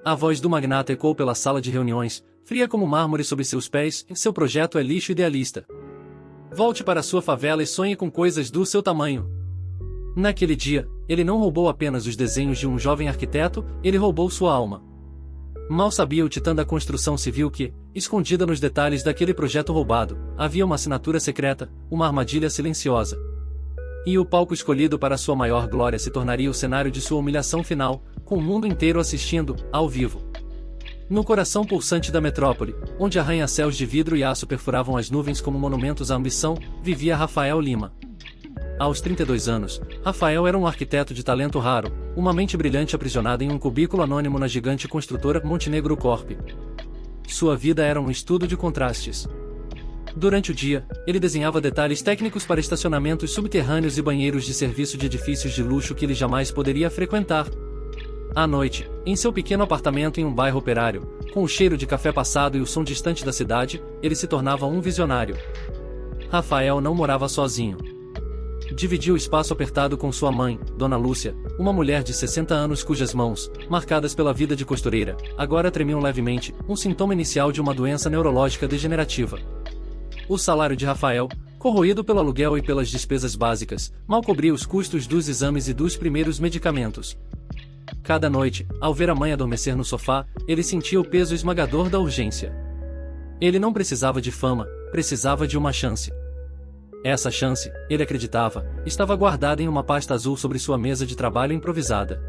A voz do magnata ecoou pela sala de reuniões, fria como mármore sob seus pés. Seu projeto é lixo idealista. Volte para sua favela e sonhe com coisas do seu tamanho. Naquele dia, ele não roubou apenas os desenhos de um jovem arquiteto, ele roubou sua alma. Mal sabia o titã da construção civil que, escondida nos detalhes daquele projeto roubado, havia uma assinatura secreta, uma armadilha silenciosa. E o palco escolhido para sua maior glória se tornaria o cenário de sua humilhação final, com o mundo inteiro assistindo, ao vivo. No coração pulsante da metrópole, onde arranha-céus de vidro e aço perfuravam as nuvens como monumentos à ambição, vivia Rafael Lima. Aos 32 anos, Rafael era um arquiteto de talento raro, uma mente brilhante aprisionada em um cubículo anônimo na gigante construtora Montenegro Corp. Sua vida era um estudo de contrastes. Durante o dia, ele desenhava detalhes técnicos para estacionamentos subterrâneos e banheiros de serviço de edifícios de luxo que ele jamais poderia frequentar. À noite, em seu pequeno apartamento em um bairro operário, com o cheiro de café passado e o som distante da cidade, ele se tornava um visionário. Rafael não morava sozinho. Dividia o espaço apertado com sua mãe, Dona Lúcia, uma mulher de 60 anos cujas mãos, marcadas pela vida de costureira, agora tremiam levemente, um sintoma inicial de uma doença neurológica degenerativa. O salário de Rafael, corroído pelo aluguel e pelas despesas básicas, mal cobria os custos dos exames e dos primeiros medicamentos. Cada noite, ao ver a mãe adormecer no sofá, ele sentia o peso esmagador da urgência. Ele não precisava de fama, precisava de uma chance. Essa chance, ele acreditava, estava guardada em uma pasta azul sobre sua mesa de trabalho improvisada.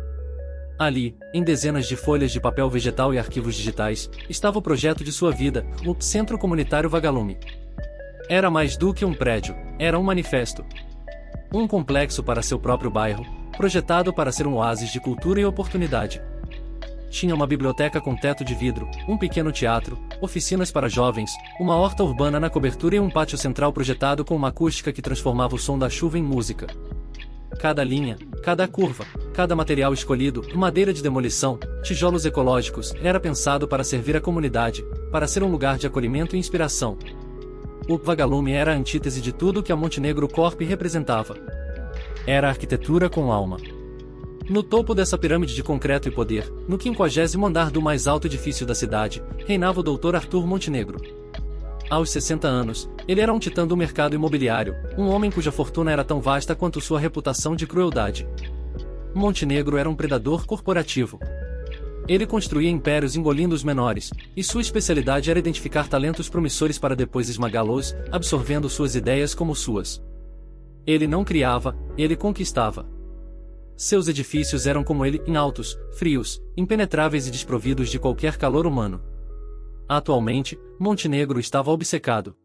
Ali, em dezenas de folhas de papel vegetal e arquivos digitais, estava o projeto de sua vida, o Centro Comunitário Vagalume. Era mais do que um prédio, era um manifesto. Um complexo para seu próprio bairro, projetado para ser um oásis de cultura e oportunidade. Tinha uma biblioteca com teto de vidro, um pequeno teatro, oficinas para jovens, uma horta urbana na cobertura e um pátio central projetado com uma acústica que transformava o som da chuva em música. Cada linha, cada curva, cada material escolhido, madeira de demolição, tijolos ecológicos, era pensado para servir a comunidade, para ser um lugar de acolhimento e inspiração. O Vagalume era a antítese de tudo que a Montenegro Corp representava. Era arquitetura com alma. No topo dessa pirâmide de concreto e poder, no 50º andar do mais alto edifício da cidade, reinava o Dr. Arthur Montenegro. Aos 60 anos, ele era um titã do mercado imobiliário, um homem cuja fortuna era tão vasta quanto sua reputação de crueldade. Montenegro era um predador corporativo. Ele construía impérios engolindo os menores, e sua especialidade era identificar talentos promissores para depois esmagá-los, absorvendo suas ideias como suas. Ele não criava, ele conquistava. Seus edifícios eram como ele, altos, frios, impenetráveis e desprovidos de qualquer calor humano. Atualmente, Montenegro estava obcecado.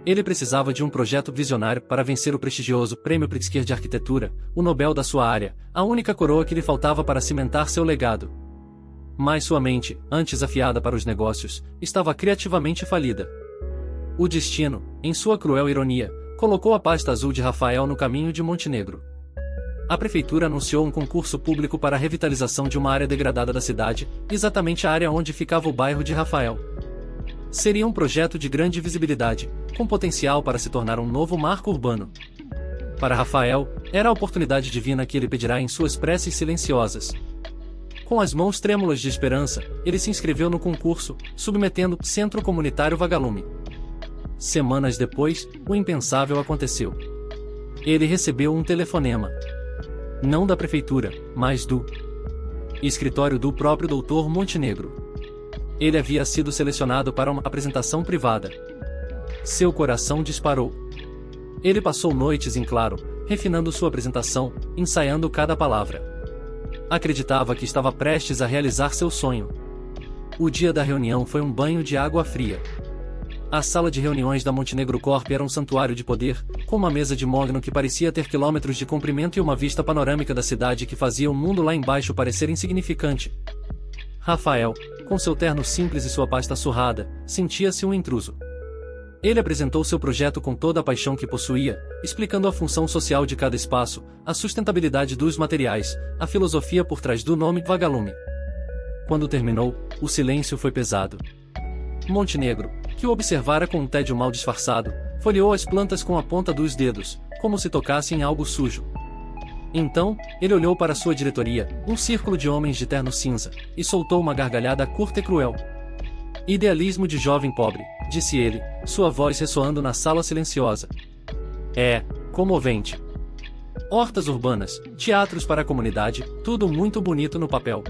Ele precisava de um projeto visionário para vencer o prestigioso Prêmio Pritzker de Arquitetura, o Nobel da sua área, a única coroa que lhe faltava para cimentar seu legado. Mas sua mente, antes afiada para os negócios, estava criativamente falida. O destino, em sua cruel ironia, colocou a pasta azul de Rafael no caminho de Montenegro. A prefeitura anunciou um concurso público para a revitalização de uma área degradada da cidade, exatamente a área onde ficava o bairro de Rafael. Seria um projeto de grande visibilidade, com potencial para se tornar um novo marco urbano. Para Rafael, era a oportunidade divina que ele pedirá em suas preces silenciosas. Com as mãos trêmulas de esperança, ele se inscreveu no concurso, submetendo o Centro Comunitário Vagalume. Semanas depois, o impensável aconteceu. Ele recebeu um telefonema. Não da prefeitura, mas do escritório do próprio Dr. Montenegro. Ele havia sido selecionado para uma apresentação privada. Seu coração disparou. Ele passou noites em claro, refinando sua apresentação, ensaiando cada palavra. Acreditava que estava prestes a realizar seu sonho. O dia da reunião foi um banho de água fria. A sala de reuniões da Montenegro Corp era um santuário de poder, com uma mesa de mogno que parecia ter quilômetros de comprimento e uma vista panorâmica da cidade que fazia o mundo lá embaixo parecer insignificante. Rafael, com seu terno simples e sua pasta surrada, sentia-se um intruso. Ele apresentou seu projeto com toda a paixão que possuía, explicando a função social de cada espaço, a sustentabilidade dos materiais, a filosofia por trás do nome Vagalume. Quando terminou, o silêncio foi pesado. Montenegro, que o observara com um tédio mal disfarçado, folheou as plantas com a ponta dos dedos, como se tocasse em algo sujo. Então, ele olhou para sua diretoria, um círculo de homens de terno cinza, e soltou uma gargalhada curta e cruel. Idealismo de jovem pobre, disse ele, sua voz ressoando na sala silenciosa. É comovente. Hortas urbanas, teatros para a comunidade, tudo muito bonito no papel.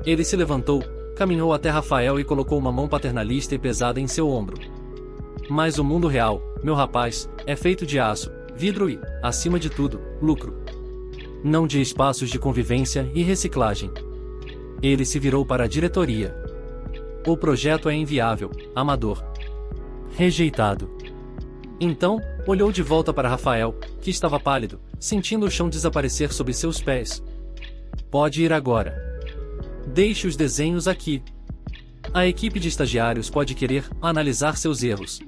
Ele se levantou, caminhou até Rafael e colocou uma mão paternalista e pesada em seu ombro. Mas o mundo real, meu rapaz, é feito de aço, vidro e, acima de tudo, lucro. Não de espaços de convivência e reciclagem. Ele se virou para a diretoria. O projeto é inviável, amador. Rejeitado. Então, olhou de volta para Rafael, que estava pálido, sentindo o chão desaparecer sob seus pés. Pode ir agora. Deixe os desenhos aqui. A equipe de estagiários pode querer analisar seus erros.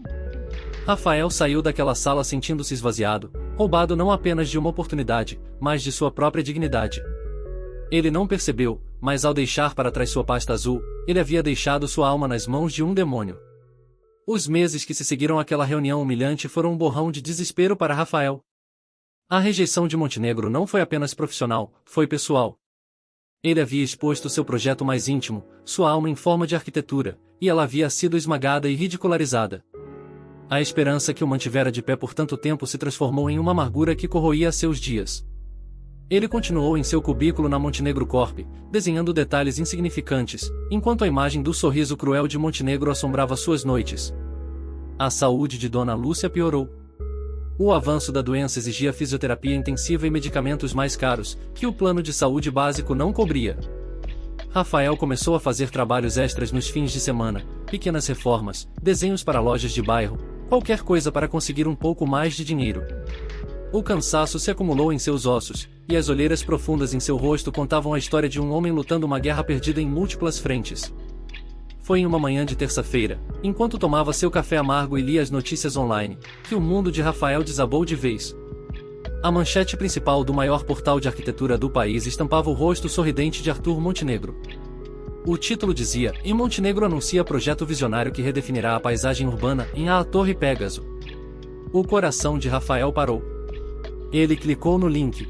Rafael saiu daquela sala sentindo-se esvaziado, roubado não apenas de uma oportunidade, mas de sua própria dignidade. Ele não percebeu, mas ao deixar para trás sua pasta azul, ele havia deixado sua alma nas mãos de um demônio. Os meses que se seguiram àquela reunião humilhante foram um borrão de desespero para Rafael. A rejeição de Montenegro não foi apenas profissional, foi pessoal. Ele havia exposto seu projeto mais íntimo, sua alma em forma de arquitetura, e ela havia sido esmagada e ridicularizada. A esperança que o mantivera de pé por tanto tempo se transformou em uma amargura que corroía seus dias. Ele continuou em seu cubículo na Montenegro Corp, desenhando detalhes insignificantes, enquanto a imagem do sorriso cruel de Montenegro assombrava suas noites. A saúde de Dona Lúcia piorou. O avanço da doença exigia fisioterapia intensiva e medicamentos mais caros, que o plano de saúde básico não cobria. Rafael começou a fazer trabalhos extras nos fins de semana, pequenas reformas, desenhos para lojas de bairro, qualquer coisa para conseguir um pouco mais de dinheiro. O cansaço se acumulou em seus ossos, e as olheiras profundas em seu rosto contavam a história de um homem lutando uma guerra perdida em múltiplas frentes. Foi em uma manhã de terça-feira, enquanto tomava seu café amargo e lia as notícias online, que o mundo de Rafael desabou de vez. A manchete principal do maior portal de arquitetura do país estampava o rosto sorridente de Arthur Montenegro. O título dizia: "Em Montenegro anuncia projeto visionário que redefinirá a paisagem urbana em A Torre Pégaso." O coração de Rafael parou. Ele clicou no link.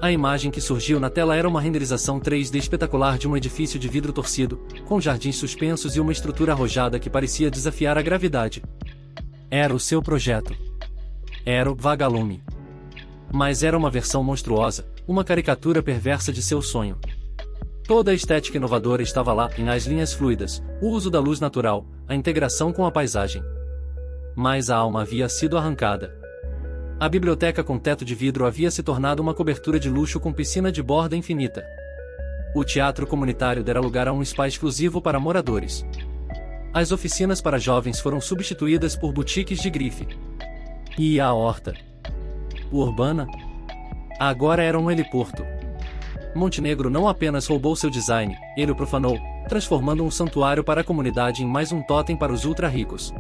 A imagem que surgiu na tela era uma renderização 3D espetacular de um edifício de vidro torcido, com jardins suspensos e uma estrutura arrojada que parecia desafiar a gravidade. Era o seu projeto. Era o vagalume. Mas era uma versão monstruosa, uma caricatura perversa de seu sonho. Toda a estética inovadora estava lá, as linhas fluidas, o uso da luz natural, a integração com a paisagem. Mas a alma havia sido arrancada. A biblioteca com teto de vidro havia se tornado uma cobertura de luxo com piscina de borda infinita. O teatro comunitário dera lugar a um spa exclusivo para moradores. As oficinas para jovens foram substituídas por boutiques de grife. E a horta urbana? Agora era um heliporto. Montenegro não apenas roubou seu design, ele o profanou, transformando um santuário para a comunidade em mais um totem para os ultra-ricos.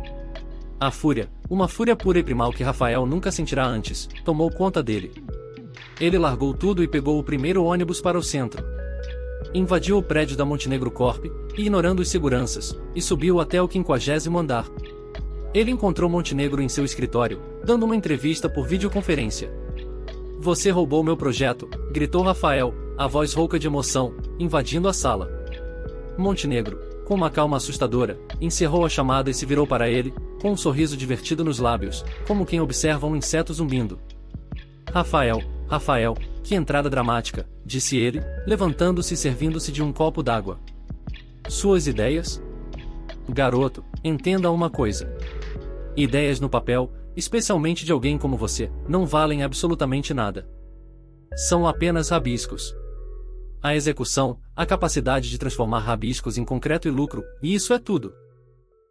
A fúria, uma fúria pura e primal que Rafael nunca sentirá antes, tomou conta dele. Ele largou tudo e pegou o primeiro ônibus para o centro. Invadiu o prédio da Montenegro Corp, ignorando os seguranças, e subiu até o 50º andar. Ele encontrou Montenegro em seu escritório, dando uma entrevista por videoconferência. "Você roubou meu projeto", gritou Rafael, a voz rouca de emoção, invadindo a sala. Montenegro, com uma calma assustadora, encerrou a chamada e se virou para ele, com um sorriso divertido nos lábios, como quem observa um inseto zumbindo. Rafael, que entrada dramática", disse ele, levantando-se e servindo-se de um copo d'água. "Suas ideias?" "Garoto, entenda uma coisa. Ideias no papel, especialmente de alguém como você, não valem absolutamente nada. São apenas rabiscos. A execução, a capacidade de transformar rabiscos em concreto e lucro, e isso é tudo.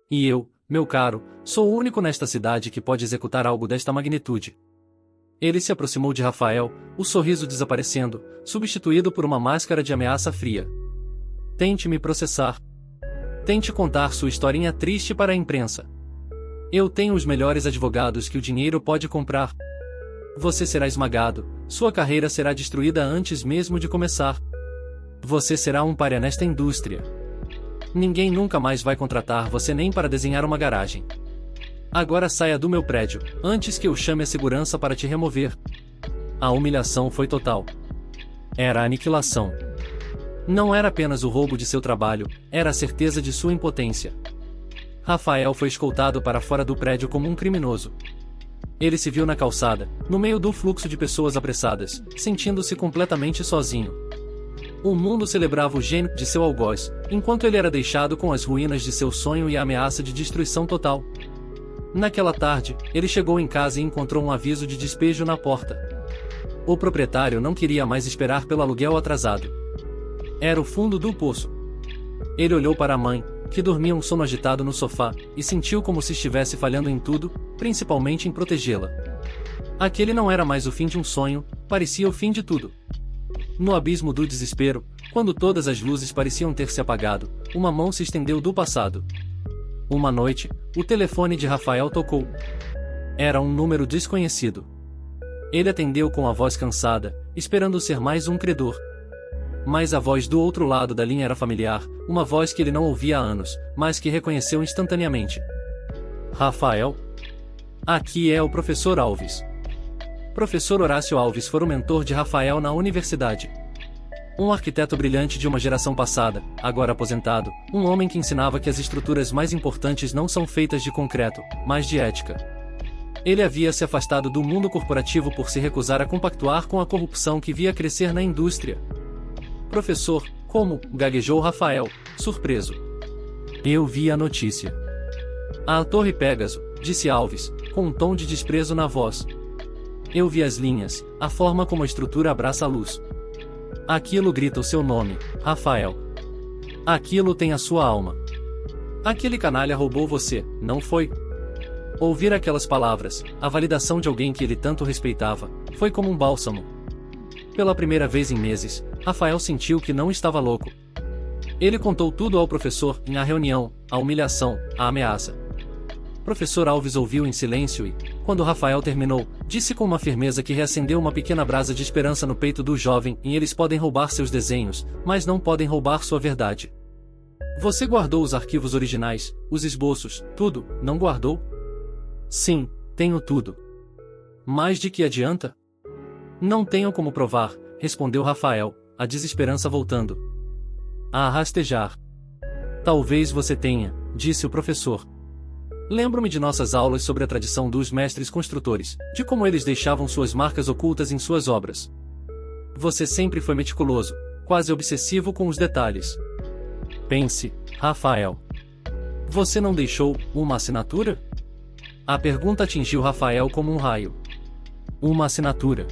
E eu, meu caro, sou o único nesta cidade que pode executar algo desta magnitude." Ele se aproximou de Rafael, o sorriso desaparecendo, substituído por uma máscara de ameaça fria. "Tente me processar. Tente contar sua historinha triste para a imprensa. Eu tenho os melhores advogados que o dinheiro pode comprar. Você será esmagado, sua carreira será destruída antes mesmo de começar. Você será um pária nesta indústria. Ninguém nunca mais vai contratar você nem para desenhar uma garagem. Agora saia do meu prédio, antes que eu chame a segurança para te remover." A humilhação foi total. Era a aniquilação. Não era apenas o roubo de seu trabalho, era a certeza de sua impotência. Rafael foi escoltado para fora do prédio como um criminoso. Ele se viu na calçada, no meio do fluxo de pessoas apressadas, sentindo-se completamente sozinho. O mundo celebrava o gênio de seu algoz, enquanto ele era deixado com as ruínas de seu sonho e a ameaça de destruição total. Naquela tarde, ele chegou em casa e encontrou um aviso de despejo na porta. O proprietário não queria mais esperar pelo aluguel atrasado. Era o fundo do poço. Ele olhou para a mãe, que dormia um sono agitado no sofá, e sentiu como se estivesse falhando em tudo, principalmente em protegê-la. Aquele não era mais o fim de um sonho, parecia o fim de tudo. No abismo do desespero, quando todas as luzes pareciam ter se apagado, uma mão se estendeu do passado. Uma noite, o telefone de Rafael tocou. Era um número desconhecido. Ele atendeu com a voz cansada, esperando ser mais um credor. Mas a voz do outro lado da linha era familiar, uma voz que ele não ouvia há anos, mas que reconheceu instantaneamente. Rafael? Aqui é o professor Alves. Professor Horácio Alves foi o mentor de Rafael na universidade. Um arquiteto brilhante de uma geração passada, agora aposentado, um homem que ensinava que as estruturas mais importantes não são feitas de concreto, mas de ética. Ele havia se afastado do mundo corporativo por se recusar a compactuar com a corrupção que via crescer na indústria. Professor, como? Gaguejou Rafael, surpreso. Eu vi a notícia. A Torre Pégaso, disse Alves, com um tom de desprezo na voz. Eu vi as linhas, a forma como a estrutura abraça a luz. Aquilo grita o seu nome, Rafael. Aquilo tem a sua alma. Aquele canalha roubou você, não foi? Ouvir aquelas palavras, a validação de alguém que ele tanto respeitava, foi como um bálsamo. Pela primeira vez em meses, Rafael sentiu que não estava louco. Ele contou tudo ao professor, em a reunião, a humilhação, a ameaça. Professor Alves ouviu em silêncio e, quando Rafael terminou, disse com uma firmeza que reacendeu uma pequena brasa de esperança no peito do jovem: e eles podem roubar seus desenhos, mas não podem roubar sua verdade. Você guardou os arquivos originais, os esboços, tudo, não guardou? Sim, tenho tudo. Mas de que adianta? Não tenho como provar, respondeu Rafael, a desesperança voltando a rastejar. Talvez você tenha, disse o professor. Lembro-me de nossas aulas sobre a tradição dos mestres construtores, de como eles deixavam suas marcas ocultas em suas obras. Você sempre foi meticuloso, quase obsessivo com os detalhes. Pense, Rafael. Você não deixou uma assinatura? A pergunta atingiu Rafael como um raio. Uma assinatura.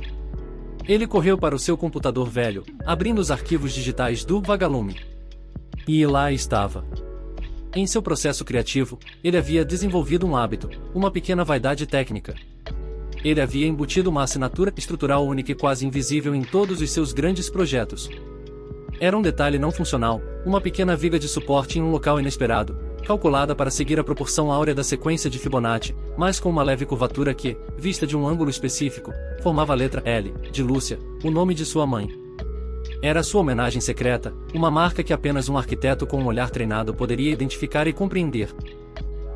Ele correu para o seu computador velho, abrindo os arquivos digitais do vagalume. E lá estava. Em seu processo criativo, ele havia desenvolvido um hábito, uma pequena vaidade técnica. Ele havia embutido uma assinatura estrutural única e quase invisível em todos os seus grandes projetos. Era um detalhe não funcional, uma pequena viga de suporte em um local inesperado, calculada para seguir a proporção áurea da sequência de Fibonacci, mas com uma leve curvatura que, vista de um ângulo específico, formava a letra L, de Lúcia, o nome de sua mãe. Era sua homenagem secreta, uma marca que apenas um arquiteto com um olhar treinado poderia identificar e compreender.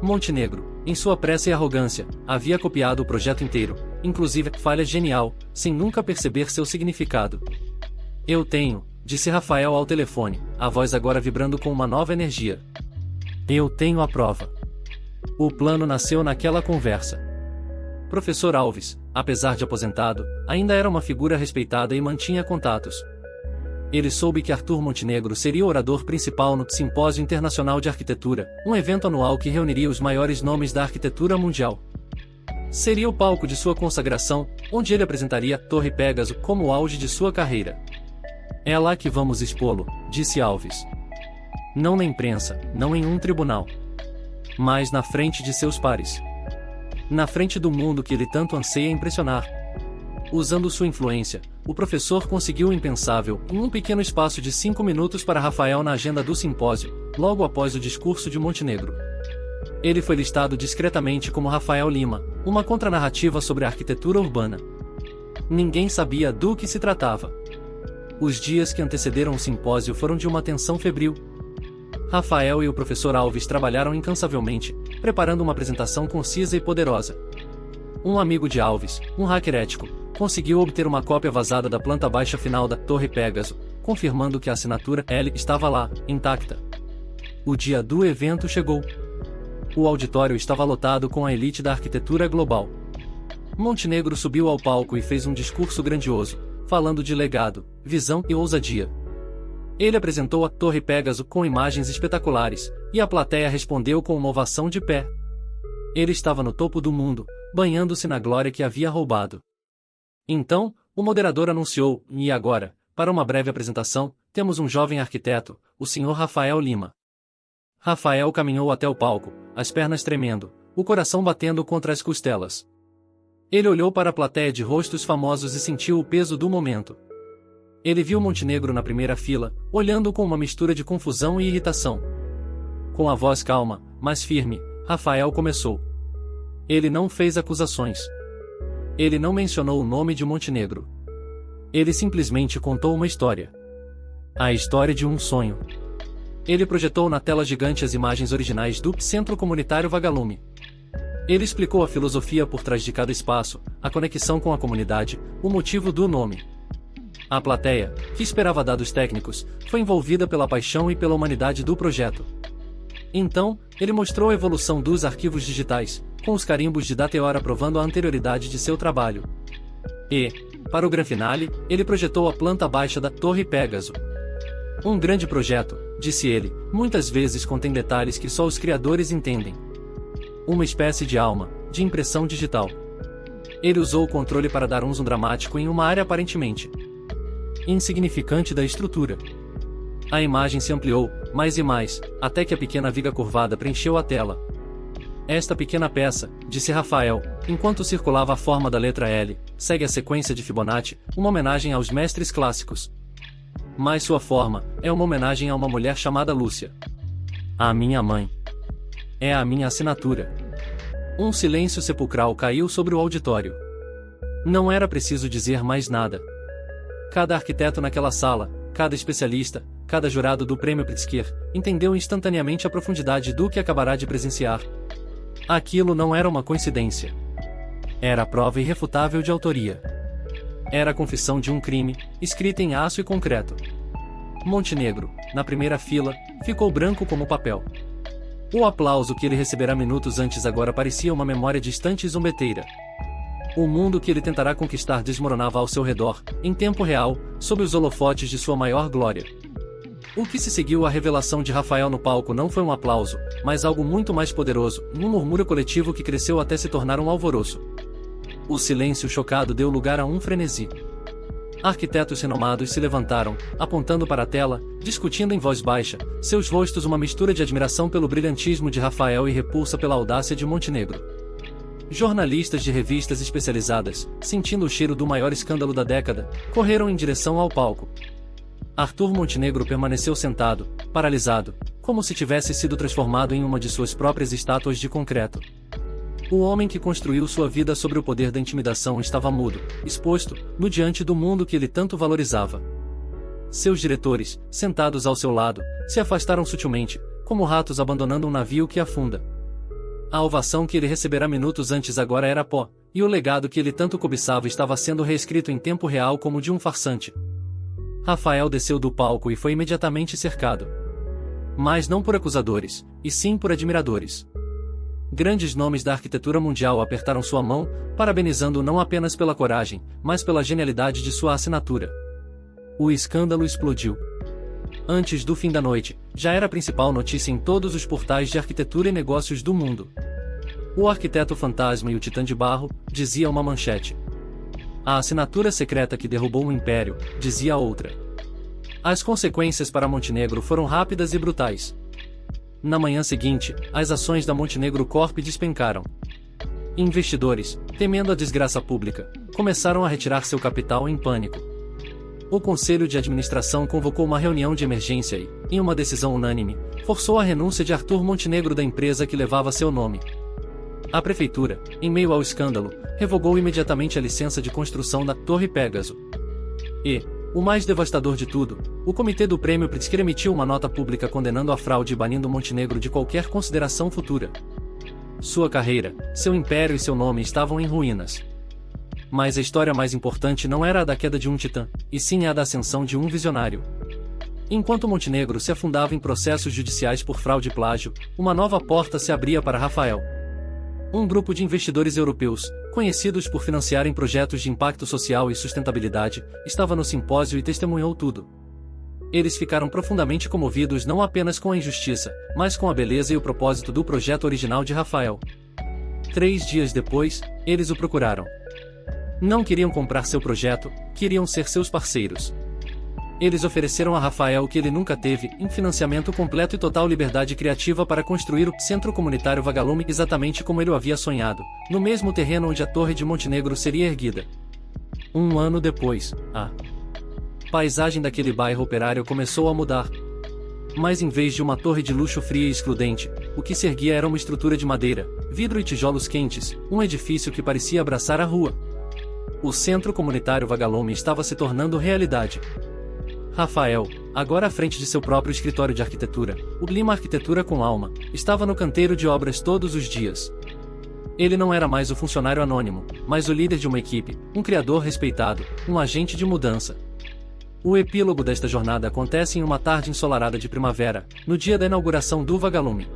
Montenegro, em sua pressa e arrogância, havia copiado o projeto inteiro, inclusive a falha genial, sem nunca perceber seu significado. Eu tenho, disse Rafael ao telefone, a voz agora vibrando com uma nova energia. Eu tenho a prova. O plano nasceu naquela conversa. Professor Alves, apesar de aposentado, ainda era uma figura respeitada e mantinha contatos. Ele soube que Arthur Montenegro seria o orador principal no Simpósio Internacional de Arquitetura, um evento anual que reuniria os maiores nomes da arquitetura mundial. Seria o palco de sua consagração, onde ele apresentaria Torre Pégaso como o auge de sua carreira. É lá que vamos expô-lo, disse Alves. Não na imprensa, não em um tribunal. Mas na frente de seus pares. Na frente do mundo que ele tanto anseia impressionar. Usando sua influência, o professor conseguiu o impensável, em um pequeno espaço de 5 minutos para Rafael na agenda do simpósio, logo após o discurso de Montenegro. Ele foi listado discretamente como Rafael Lima, uma contranarrativa sobre a arquitetura urbana. Ninguém sabia do que se tratava. Os dias que antecederam o simpósio foram de uma tensão febril. Rafael e o professor Alves trabalharam incansavelmente, preparando uma apresentação concisa e poderosa. Um amigo de Alves, um hacker ético, conseguiu obter uma cópia vazada da planta baixa final da Torre Pégaso, confirmando que a assinatura L estava lá, intacta. O dia do evento chegou. O auditório estava lotado com a elite da arquitetura global. Montenegro subiu ao palco e fez um discurso grandioso, falando de legado, visão e ousadia. Ele apresentou a Torre Pégaso com imagens espetaculares, e a plateia respondeu com uma ovação de pé. Ele estava no topo do mundo, banhando-se na glória que havia roubado. Então, o moderador anunciou, e agora, para uma breve apresentação, temos um jovem arquiteto, o Sr. Rafael Lima. Rafael caminhou até o palco, as pernas tremendo, o coração batendo contra as costelas. Ele olhou para a plateia de rostos famosos e sentiu o peso do momento. Ele viu Montenegro na primeira fila, olhando com uma mistura de confusão e irritação. Com a voz calma, mas firme, Rafael começou. Ele não fez acusações. Ele não mencionou o nome de Montenegro. Ele simplesmente contou uma história. A história de um sonho. Ele projetou na tela gigante as imagens originais do Centro Comunitário Vagalume. Ele explicou a filosofia por trás de cada espaço, a conexão com a comunidade, o motivo do nome. A plateia, que esperava dados técnicos, foi envolvida pela paixão e pela humanidade do projeto. Então, ele mostrou a evolução dos arquivos digitais, com os carimbos de data e hora provando a anterioridade de seu trabalho. E, para o grande finale, ele projetou a planta baixa da Torre Pégaso. Um grande projeto, disse ele, muitas vezes contém detalhes que só os criadores entendem. Uma espécie de alma, de impressão digital. Ele usou o controle para dar um zoom dramático em uma área aparentemente insignificante da estrutura. A imagem se ampliou, mais e mais, até que a pequena viga curvada preencheu a tela. Esta pequena peça, disse Rafael, enquanto circulava a forma da letra L, segue a sequência de Fibonacci, uma homenagem aos mestres clássicos. Mas sua forma é uma homenagem a uma mulher chamada Lúcia. A minha mãe. É a minha assinatura. Um silêncio sepulcral caiu sobre o auditório. Não era preciso dizer mais nada. Cada arquiteto naquela sala, cada especialista, cada jurado do Prêmio Pritzker, entendeu instantaneamente a profundidade do que acabará de presenciar. Aquilo não era uma coincidência. Era a prova irrefutável de autoria. Era a confissão de um crime, escrita em aço e concreto. Montenegro, na primeira fila, ficou branco como papel. O aplauso que ele recebera minutos antes agora parecia uma memória distante e zombeteira. O mundo que ele tentará conquistar desmoronava ao seu redor, em tempo real, sob os holofotes de sua maior glória. O que se seguiu à revelação de Rafael no palco não foi um aplauso, mas algo muito mais poderoso, um murmúrio coletivo que cresceu até se tornar um alvoroço. O silêncio chocado deu lugar a um frenesi. Arquitetos renomados se levantaram, apontando para a tela, discutindo em voz baixa, seus rostos uma mistura de admiração pelo brilhantismo de Rafael e repulsa pela audácia de Montenegro. Jornalistas de revistas especializadas, sentindo o cheiro do maior escândalo da década, correram em direção ao palco. Arthur Montenegro permaneceu sentado, paralisado, como se tivesse sido transformado em uma de suas próprias estátuas de concreto. O homem que construiu sua vida sobre o poder da intimidação estava mudo, exposto, no diante do mundo que ele tanto valorizava. Seus diretores, sentados ao seu lado, se afastaram sutilmente, como ratos abandonando um navio que afunda. A ovação que ele recebera minutos antes agora era pó, e o legado que ele tanto cobiçava estava sendo reescrito em tempo real como de um farsante. Rafael desceu do palco e foi imediatamente cercado. Mas não por acusadores, e sim por admiradores. Grandes nomes da arquitetura mundial apertaram sua mão, parabenizando-o não apenas pela coragem, mas pela genialidade de sua assinatura. O escândalo explodiu. Antes do fim da noite, já era a principal notícia em todos os portais de arquitetura e negócios do mundo. O arquiteto fantasma e o titã de barro, dizia uma manchete. A assinatura secreta que derrubou o império, dizia outra. As consequências para Montenegro foram rápidas e brutais. Na manhã seguinte, as ações da Montenegro Corp despencaram. Investidores, temendo a desgraça pública, começaram a retirar seu capital em pânico. O Conselho de Administração convocou uma reunião de emergência e, em uma decisão unânime, forçou a renúncia de Arthur Montenegro da empresa que levava seu nome. A prefeitura, em meio ao escândalo, revogou imediatamente a licença de construção da Torre Pégaso. E, o mais devastador de tudo, o comitê do Prêmio Pritzker emitiu uma nota pública condenando a fraude e banindo Montenegro de qualquer consideração futura. Sua carreira, seu império e seu nome estavam em ruínas. Mas a história mais importante não era a da queda de um titã, e sim a da ascensão de um visionário. Enquanto Montenegro se afundava em processos judiciais por fraude e plágio, uma nova porta se abria para Rafael. Um grupo de investidores europeus, conhecidos por financiarem projetos de impacto social e sustentabilidade, estava no simpósio e testemunhou tudo. Eles ficaram profundamente comovidos não apenas com a injustiça, mas com a beleza e o propósito do projeto original de Rafael. 3 dias depois, eles o procuraram. Não queriam comprar seu projeto, queriam ser seus parceiros. Eles ofereceram a Rafael o que ele nunca teve, um financiamento completo e total liberdade criativa para construir o Centro Comunitário Vagalume exatamente como ele o havia sonhado, no mesmo terreno onde a Torre de Montenegro seria erguida. 1 ano depois, a paisagem daquele bairro operário começou a mudar. Mas em vez de uma torre de luxo fria e excludente, o que se erguia era uma estrutura de madeira, vidro e tijolos quentes, um edifício que parecia abraçar a rua. O Centro Comunitário Vagalume estava se tornando realidade. Rafael, agora à frente de seu próprio escritório de arquitetura, o Lima Arquitetura com Alma, estava no canteiro de obras todos os dias. Ele não era mais o funcionário anônimo, mas o líder de uma equipe, um criador respeitado, um agente de mudança. O epílogo desta jornada acontece em uma tarde ensolarada de primavera, no dia da inauguração do Vagalume.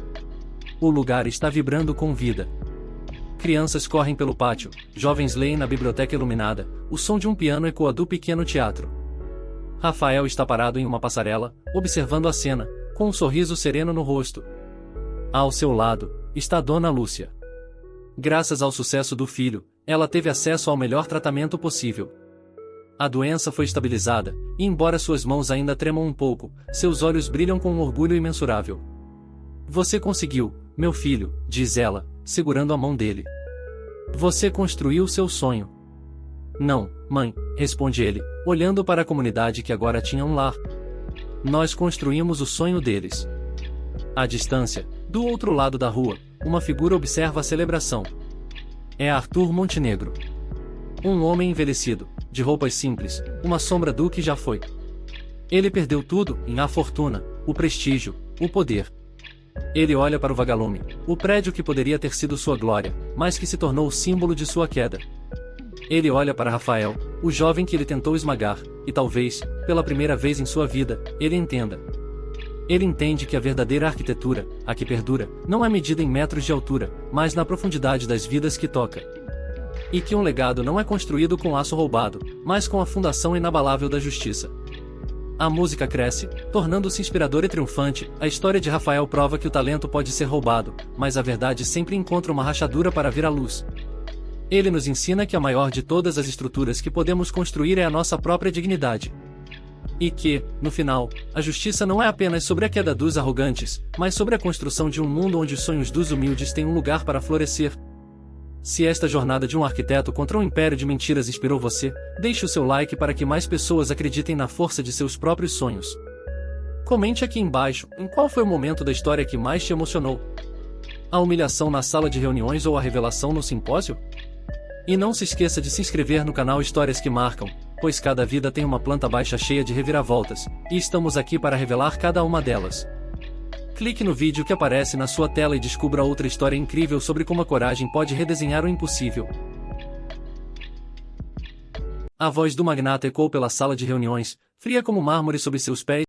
O lugar está vibrando com vida. Crianças correm pelo pátio, jovens leem na biblioteca iluminada, o som de um piano ecoa do pequeno teatro. Rafael está parado em uma passarela, observando a cena, com um sorriso sereno no rosto. Ao seu lado, está Dona Lúcia. Graças ao sucesso do filho, ela teve acesso ao melhor tratamento possível. A doença foi estabilizada, e embora suas mãos ainda tremam um pouco, seus olhos brilham com um orgulho imensurável. Você conseguiu, meu filho, diz ela, segurando a mão dele. Você construiu seu sonho. Não, mãe, responde ele, olhando para a comunidade que agora tinha um lar. Nós construímos o sonho deles. À distância, do outro lado da rua, uma figura observa a celebração. É Arthur Montenegro. Um homem envelhecido, de roupas simples, uma sombra do que já foi. Ele perdeu tudo, a fortuna, o prestígio, o poder. Ele olha para o Vagalume, o prédio que poderia ter sido sua glória, mas que se tornou o símbolo de sua queda. Ele olha para Rafael, o jovem que ele tentou esmagar, e talvez, pela primeira vez em sua vida, ele entenda. Ele entende que a verdadeira arquitetura, a que perdura, não é medida em metros de altura, mas na profundidade das vidas que toca. E que um legado não é construído com aço roubado, mas com a fundação inabalável da justiça. A música cresce, tornando-se inspiradora e triunfante. A história de Rafael prova que o talento pode ser roubado, mas a verdade sempre encontra uma rachadura para vir à luz. Ele nos ensina que a maior de todas as estruturas que podemos construir é a nossa própria dignidade. E que, no final, a justiça não é apenas sobre a queda dos arrogantes, mas sobre a construção de um mundo onde os sonhos dos humildes têm um lugar para florescer. Se esta jornada de um arquiteto contra um império de mentiras inspirou você, deixe o seu like para que mais pessoas acreditem na força de seus próprios sonhos. Comente aqui embaixo, em qual foi o momento da história que mais te emocionou? A humilhação na sala de reuniões ou a revelação no simpósio? E não se esqueça de se inscrever no canal Histórias que Marcam, pois cada vida tem uma planta baixa cheia de reviravoltas, e estamos aqui para revelar cada uma delas. Clique no vídeo que aparece na sua tela e descubra outra história incrível sobre como a coragem pode redesenhar o impossível. A voz do magnata ecoou pela sala de reuniões, fria como mármore sob seus pés.